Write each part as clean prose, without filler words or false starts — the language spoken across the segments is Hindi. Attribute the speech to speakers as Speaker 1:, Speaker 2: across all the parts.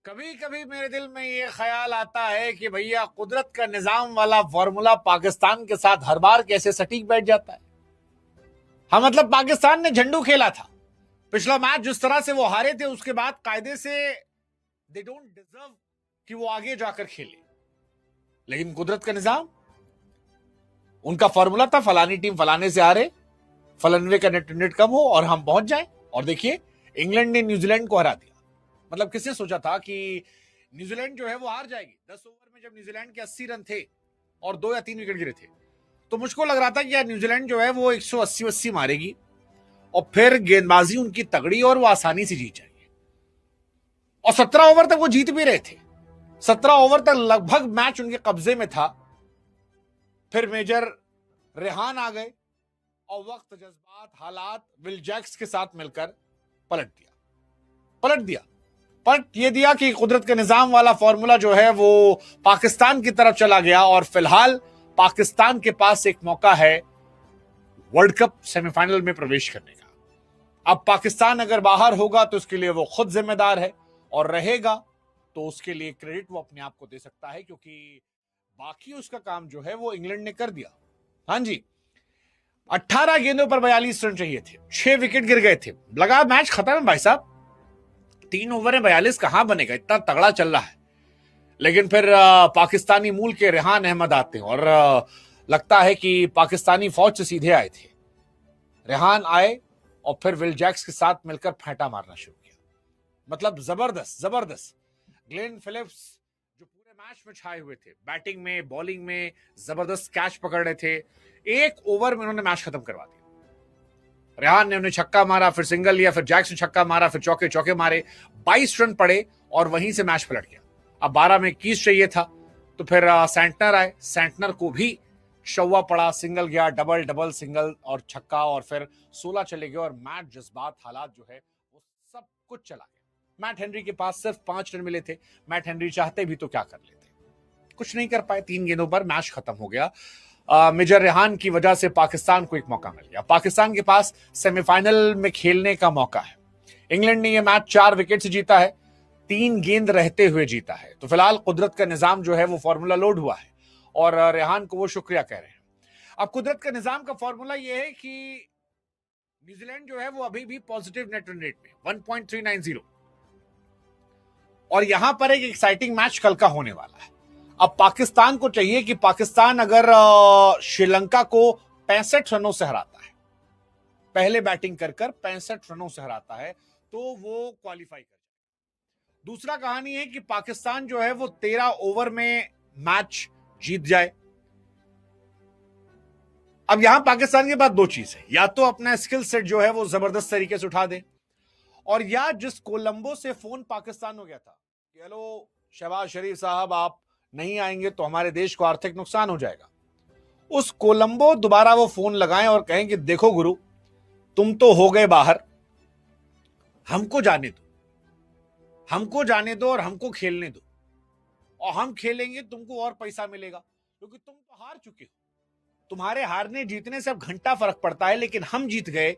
Speaker 1: कभी कभी मेरे दिल में ये ख्याल आता है कि भैया कुदरत का निजाम वाला फॉर्मूला पाकिस्तान के साथ हर बार कैसे सटीक बैठ जाता है। हाँ, मतलब पाकिस्तान ने झंडू खेला था पिछला मैच, जिस तरह से वो हारे थे उसके बाद कायदे से दे डोंट डिजर्व कि वो आगे जाकर खेले। लेकिन कुदरत का निजाम, उनका फॉर्मूला था फलानी टीम फलाने से हारे, फलानवे का नेट कम हो और हम पहुंच जाएं। और देखिए, इंग्लैंड ने न्यूजीलैंड को हरा दिया। मतलब किसने सोचा था कि न्यूजीलैंड जो है वो हार जाएगी। 10 ओवर में जब न्यूजीलैंड के 80 रन थे और 2 या 3 विकेट गिरे थे, तो मुझको लग रहा था कि यार न्यूजीलैंड जो है वो 180 मारेगी और फिर गेंदबाजी उनकी तगड़ी और वो आसानी से जीत जाएगी। और 17 ओवर तक वो जीत भी रहे थे। 17 ओवर तक लगभग मैच उनके कब्जे में था। फिर मेजर रेहान आ गए और वक्त, जज्बात, हालात विल जैक्स के साथ मिलकर पलट ये दिया कि कुदरत के निजाम वाला फॉर्मूला जो है वो पाकिस्तान की तरफ चला गया। और फिलहाल पाकिस्तान के पास एक मौका है वर्ल्ड कप सेमीफाइनल में प्रवेश करने का। अब पाकिस्तान अगर बाहर होगा तो उसके लिए वो खुद जिम्मेदार है, और रहेगा तो उसके लिए क्रेडिट वो अपने आप को दे सकता है, क्योंकि बाकी उसका काम जो है वो इंग्लैंड ने कर दिया। हाँ जी, 18 गेंदों पर 42 रन चाहिए थे, 6 विकेट गिर गए थे, लगा मैच खत्म है भाई साहब। 3 ओवर में 42 कहां बनेगा, इतना तगड़ा चल रहा है। लेकिन फिर पाकिस्तानी मूल के रेहान अहमद आते हैं और लगता है कि पाकिस्तानी फौज से सीधे आए थे। रेहान आए और फिर विल जैक्स के साथ मिलकर फेंटा मारना शुरू किया। मतलब जबरदस्त ग्लेन फिलिप्स जो पूरे मैच में छाए हुए थे, बैटिंग में बॉलिंग में जबरदस्त कैच पकड़ रहे थे। एक ओवर में उन्होंने मैच खत्म करवा दिया। रेहान ने उन्हें छक्का मारा, फिर सिंगल लिया, फिर जैक्स ने छक्का मारा, फिर चौके चौके मारे, 22 रन पड़े और वहीं से मैच पलट गया। अब 12 में 21 चाहिए था, तो फिर सैंटनर आए, सैंटनर को भी शौवा पड़ा, सिंगल गया, डबल डबल सिंगल और छक्का, और फिर 16 चले गए और मैच, जज्बात, हालात जो है वो सब कुछ चला गया। मैट हेनरी के पास सिर्फ 5 रन मिले थे। मैट हेनरी चाहते भी तो क्या कर लेते, कुछ नहीं कर पाए। 3 गेंदों पर मैच खत्म हो गया। मेजर रेहान की वजह से पाकिस्तान को एक मौका मिल गया। पाकिस्तान के पास सेमीफाइनल में खेलने का मौका है। इंग्लैंड ने यह मैच 4 विकेट से जीता है, 3 गेंद रहते हुए जीता है। तो फिलहाल कुदरत का निजाम जो है वो फॉर्मूला लोड हुआ है और रेहान को वो शुक्रिया कह रहे हैं। अब कुदरत का निजाम का फॉर्मूला यह है कि न्यूजीलैंड जो है वो अभी भी पॉजिटिव नेट रन रेट में 1.390, और यहां पर एक एक्साइटिंग मैच कल का होने वाला है। अब पाकिस्तान को चाहिए कि पाकिस्तान अगर श्रीलंका को 65 रनों से हराता है, पहले बैटिंग कर 65 रनों से हराता है, तो वो क्वालिफाई कर जाए। दूसरा कहानी है कि पाकिस्तान जो है वो 13 ओवर में मैच जीत जाए। अब यहां पाकिस्तान के पास 2 चीज है, या तो अपना स्किल सेट जो है वो जबरदस्त तरीके से उठा दे, और या जिस कोलंबो से फोन पाकिस्तान हो गया था कि हेलो शहबाज शरीफ साहब, आप नहीं आएंगे तो हमारे देश को आर्थिक नुकसान हो जाएगा, उस कोलंबो दोबारा वो फोन लगाएं और कहें कि देखो गुरु, तुम तो हो गए बाहर, हमको जाने दो और हमको खेलने दो, और हम खेलेंगे, तुमको और पैसा मिलेगा, क्योंकि तुम तो हार चुके हो। तुम्हारे हारने जीतने से अब घंटा फर्क पड़ता है, लेकिन हम जीत गए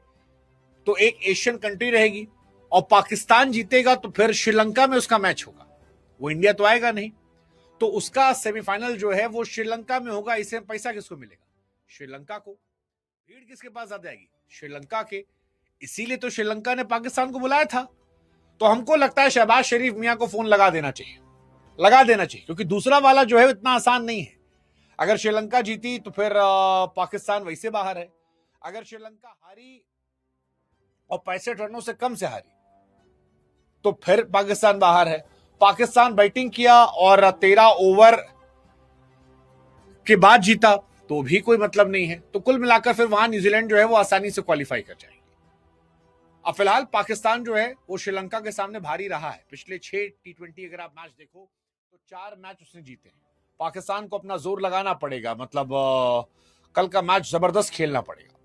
Speaker 1: तो एक एशियन कंट्री रहेगी, और पाकिस्तान जीतेगा तो फिर श्रीलंका में उसका मैच होगा, वो इंडिया तो आएगा नहीं। तो उसका सेमीफाइनल जो है वो श्रीलंका में होगा। इससे पैसा किसको मिलेगा? श्रीलंका को। भीड़ किसके पास ज्यादा आएगी? श्रीलंका के। इसीलिए तो श्रीलंका ने पाकिस्तान को बुलाया था। तो हमको लगता है शहबाज शरीफ मियां को फोन लगा देना चाहिए, क्योंकि दूसरा वाला जो है इतना आसान नहीं है। अगर श्रीलंका जीती तो फिर पाकिस्तान वैसे बाहर है। अगर श्रीलंका हारी और 65 रनों से कम से हारी तो फिर पाकिस्तान बाहर है। पाकिस्तान बैटिंग किया और 13 ओवर के बाद जीता तो भी कोई मतलब नहीं है। तो कुल मिलाकर फिर वहां न्यूजीलैंड जो है वो आसानी से क्वालिफाई कर जाएगी। अब फिलहाल पाकिस्तान जो है वो श्रीलंका के सामने भारी रहा है। पिछले 6 T20 अगर आप मैच देखो तो 4 मैच उसने जीते हैं। पाकिस्तान को अपना जोर लगाना पड़ेगा, मतलब कल का मैच जबरदस्त खेलना पड़ेगा।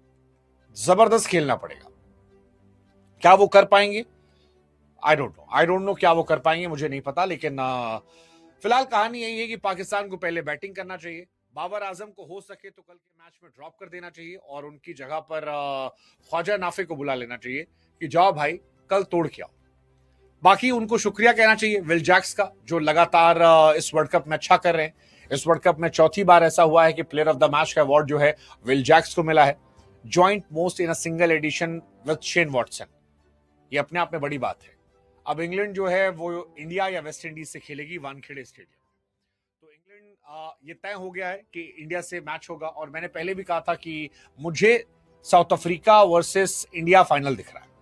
Speaker 1: क्या वो कर पाएंगे? आई डोंट नो क्या वो कर पाएंगे, मुझे नहीं पता। लेकिन फिलहाल कहानी यही है कि पाकिस्तान को पहले बैटिंग करना चाहिए। बाबर आजम को हो सके तो कल के मैच में ड्रॉप कर देना चाहिए और उनकी जगह पर ख्वाजा नाफे को बुला लेना चाहिए कि जाओ भाई, कल तोड़ के आओ। बाकी उनको शुक्रिया कहना चाहिए विल जैक्स का, जो लगातार इस वर्ल्ड कप में अच्छा कर रहे हैं। इस वर्ल्ड कप में चौथी बार ऐसा हुआ है कि प्लेयर ऑफ द मैच का अवार्ड जो है विल जैक्स को मिला है, joint most in a single edition with Shane Watson. ये अपने आप में बड़ी बात है। अब इंग्लैंड जो है वो इंडिया या वेस्ट इंडीज से खेलेगी वानखेड़े स्टेडियम। तो इंग्लैंड ये तय हो गया है कि इंडिया से मैच होगा, और मैंने पहले भी कहा था कि मुझे south Africa versus India final दिख रहा है।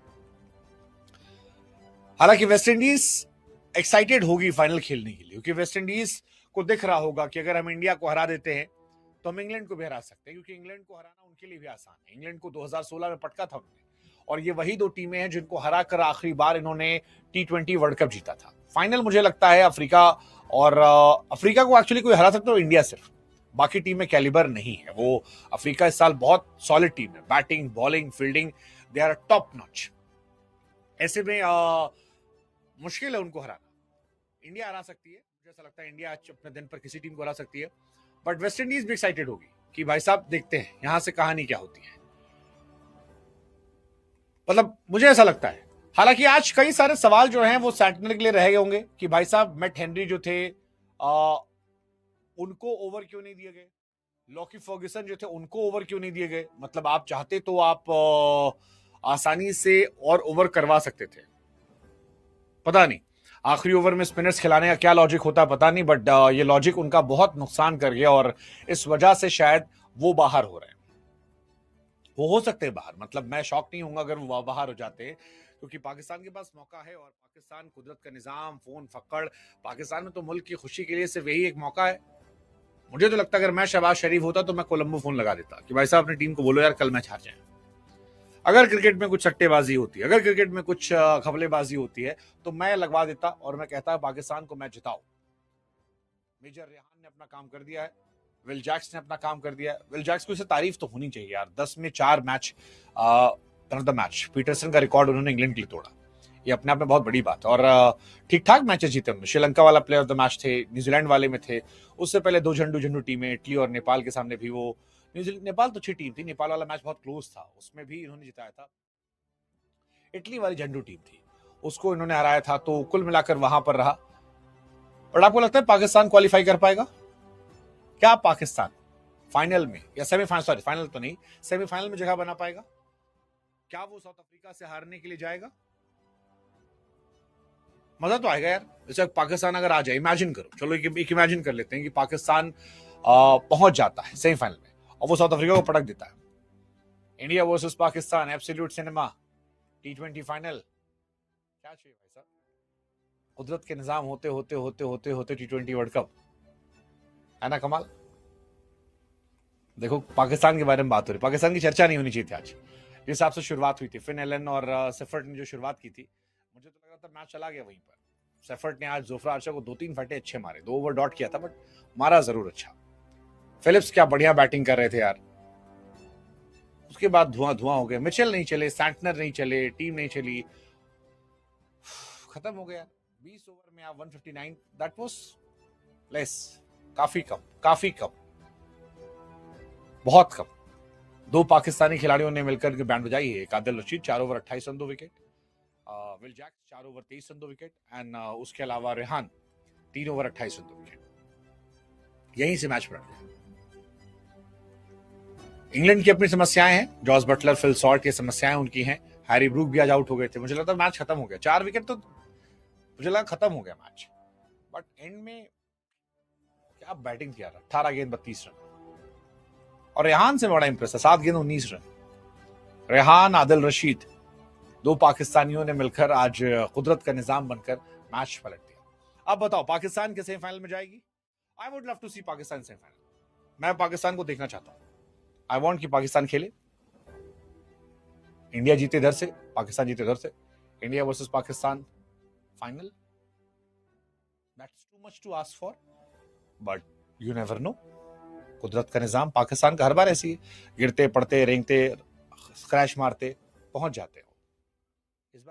Speaker 1: हालांकि वेस्ट इंडीज एक्साइटेड होगी फाइनल खेलने के लिए, क्योंकि वेस्ट इंडीज को दिख रहा होगा कि अगर हम इंडिया को हरा देते हैं तो हम इंग्लैंड को भी हरा सकते हैं, क्योंकि इंग्लैंड को हराना उनके लिए भी आसान है। इंग्लैंड को 2016 में पटका था उन्होंने, और ये वही दो टीमें हैं जिनको हरा कर आखिरी बार इन्होंने T20 वर्ल्ड कप जीता था। फाइनल मुझे लगता है अफ्रीका, और अफ्रीका को एक्चुअली कोई हरा सकता है तो इंडिया सिर्फ, बाकी टीम में कैलिबर नहीं है। वो अफ्रीका इस साल बहुत सॉलिड टीम है, batting bowling fielding they are top notch. ऐसे में मुश्किल है उनको हराना। इंडिया हरा सकती है, मुझे ऐसा लगता है इंडिया आज अपने दिन पर किसी टीम को हरा सकती है, बट वेस्ट इंडीज भी एक्साइटेड होगी कि भाई साहब देखते हैं यहां से कहानी क्या होती है। मतलब मुझे ऐसा लगता है। हालांकि आज कई सारे सवाल जो हैं वो सैंटनर के लिए रह गए होंगे कि भाई साहब मैट हेनरी जो थे उनको ओवर क्यों नहीं दिए गए, लॉकी फर्ग्यूसन जो थे उनको ओवर क्यों नहीं दिए गए। मतलब आप चाहते तो आप आसानी से और ओवर करवा सकते थे, पता नहीं आखिरी ओवर में स्पिनर्स खिलाने का क्या लॉजिक होता है पता नहीं, बट ये लॉजिक उनका बहुत नुकसान कर गया, और इस वजह से शायद वो बाहर हो रहे हैं। वो हो सकते हैं बाहर, मतलब मैं शॉक नहीं हूंगा अगर वो बाहर हो जाते हैं, क्योंकि पाकिस्तान के पास मौका है, और पाकिस्तान कुदरत का निजाम फोन फक्कड़, पाकिस्तान में तो मुल्क की खुशी के लिए सिर्फ यही एक मौका है। मुझे तो लगता है अगर मैं शहबाज शरीफ होता तो मैं कोलंबो फोन लगा देता कि भाई साहब अपनी टीम को बोलो यार कल मैच हार जाए। अगर क्रिकेट में कुछ सट्टेबाजी होती है, अगर क्रिकेट में कुछ खबलेबाजी होती है, तो मैं लगवा देता और मैं कहता पाकिस्तान को मैच जिताओ। मेजर रेहान ने अपना काम कर दिया है, विल जैक्स ने अपना काम कर दिया है। विल जैक्स को इसे तारीफ तो होनी चाहिए यार, 10 में 4 मैच मैच पीटरसन का रिकॉर्ड उन्होंने इंग्लैंड के लिए तोड़ा, ये अपने आप में बहुत बड़ी बात है। और ठीक ठाक मैचेस जीते उन्होंने, श्रीलंका वाला प्लेयर ऑफ द मैच थे, न्यूजीलैंड वाले में थे, उससे पहले 2 झंडू टीमें इटली और नेपाल के सामने भी वो, नेपाल तो अच्छी टीम थी, नेपाल वाला मैच बहुत क्लोज था, उसमें भी इन्होंने जिताया था। इटली वाली झंडू टीम थी, उसको इन्होंने हराया था, तो कुल मिलाकर वहां पर रहा। और आपको लगता है पाकिस्तान क्वालिफाई कर पाएगा क्या? पाकिस्तान फाइनल में या सेमीफाइनल, सॉरी फाइनल तो नहीं, सेमीफाइनल में जगह बना पाएगा क्या? वो साउथ अफ्रीका से हारने के लिए जाएगा? मजा तो आएगा यार। जैसे पाकिस्तान अगर आ जाए, इमेजिन करो, चलो एक इमेजिन कर लेते हैं कि पाकिस्तान पहुंच जाता है सेमीफाइनल में और वो साउथ अफ्रीका को पटक देता है। India versus Pakistan, absolute cinema, T20 final, क्या चाहिए भाई साहब? कुदरत के निजाम होते होते होते होते होते T20 वर्ल्ड कप, है ना कमाल। देखो पाकिस्तान के बारे में बात हो रही, पाकिस्तान की चर्चा नहीं होनी चाहिए थी आज, जिस हिसाब से शुरुआत हुई थी। फिन एलन और सेफर्ट ने जो शुरुआत की थी, मुझे तो लग रहा था मैच चला गया वहीं पर। सेफर्ट ने आज जोफ्रा आर्चर को 2-3 फटे अच्छे मारे, 2 ओवर डॉट किया था बट मारा जरूर अच्छा। फिलिप्स क्या बढ़िया बैटिंग कर रहे थे यार। उसके बाद धुआं धुआं हो गया, मिचेल नहीं चले, सैंटनर नहीं चले, टीम नहीं चली, खत्म हो गया। 20 ओवर में आप 159, दैट वाज लेस, काफी कम, बहुत कम। 2 पाकिस्तानी खिलाड़ियों ने मिलकर के बैंड बजाई है। एक Adil Rashid 4 over 28 run 2 wicket, Will Jacks 4 over 23 run 2 wicket, and उसके अलावा रेहान 3 ओवर 28 रन 2 विकेट। यहीं से मैच पलट गया। इंग्लैंड की अपनी समस्याएं हैं, जॉस बटलर, फिल सॉल्ट की समस्याएं उनकी हैं, हैरी ब्रूक भी आज आउट हो गए थे। मुझे लगता मैच खत्म हो गया, 4 विकेट तो मुझे लगा खत्म हो गया मैच, बट एंड में क्या बैटिंग किया, 18 गेंद 32 रन। और रेहान से बड़ा इंप्रेस है, 7 गेंद 19 रन। रेहान, आदिल रशीद, 2 पाकिस्तानियों ने मिलकर आज कुदरत का निजाम बनकर मैच पलट दिया। अब बताओ पाकिस्तान के सेमीफाइनल में जाएगी? I would love to see Pakistan semifinal. मैं पाकिस्तान को देखना चाहता हूं। आई वांट कि पाकिस्तान खेले, इंडिया जीते इधर से, पाकिस्तान जीते उधर से, India versus Pakistan final. That's too much to ask for, but you never know. कुदरत का निजाम, पाकिस्तान का हर बार ऐसी है, गिरते पड़ते रेंगते स्क्रैच मारते पहुंच जाते हो। इस बार